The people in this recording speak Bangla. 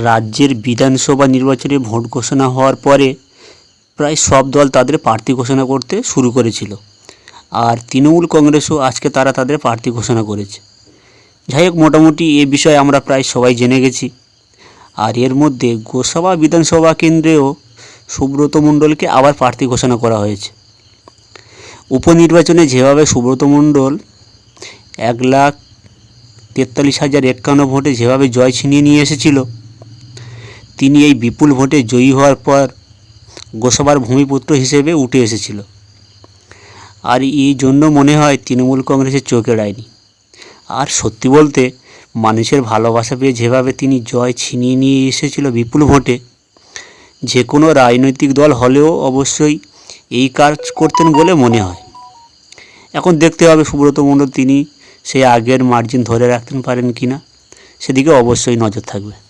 রাজ্যের বিধানসভা নির্বাচনে ভোট ঘোষণা হওয়ার পরে প্রায় সব দল তাদের প্রার্থী ঘোষণা করতে শুরু করেছিল। আর তৃণমূল কংগ্রেসও আজকে তাদের প্রার্থী ঘোষণা করেছে। যাই হোক, মোটামুটি এ বিষয়ে আমরা প্রায় সবাই জেনে গেছি। আর এর মধ্যে গোসাবা বিধানসভা কেন্দ্রেও সুব্রত মণ্ডলকে আবার প্রার্থী ঘোষণা করা হয়েছে। উপনির্বাচনে যেভাবে সুব্রত মণ্ডল 1,43,051 ভোটে যেভাবে জয় ছিনিয়ে নিয়ে এসেছিল, তিনি এই বিপুল ভোটে জয়ী হওয়ার পর গোসাবার ভূমিপুত্র হিসেবে উঠে এসেছিল। আর এই জন্য মনে হয় তৃণমূল কংগ্রেসের চোখে এড়ায়নি। আর সত্যি বলতে, মানুষের ভালোবাসা পেয়ে যেভাবে তিনি জয় ছিনিয়ে নিয়ে এসেছিল বিপুল ভোটে, যে কোনো রাজনৈতিক দল হলেও অবশ্যই এই কাজ করতেন বলে মনে হয়। এখন দেখতে হবে সুব্রত মণ্ডল তিনি সেই আগের মার্জিন ধরে রাখতে পারেন কি না, সেদিকে অবশ্যই নজর থাকবে।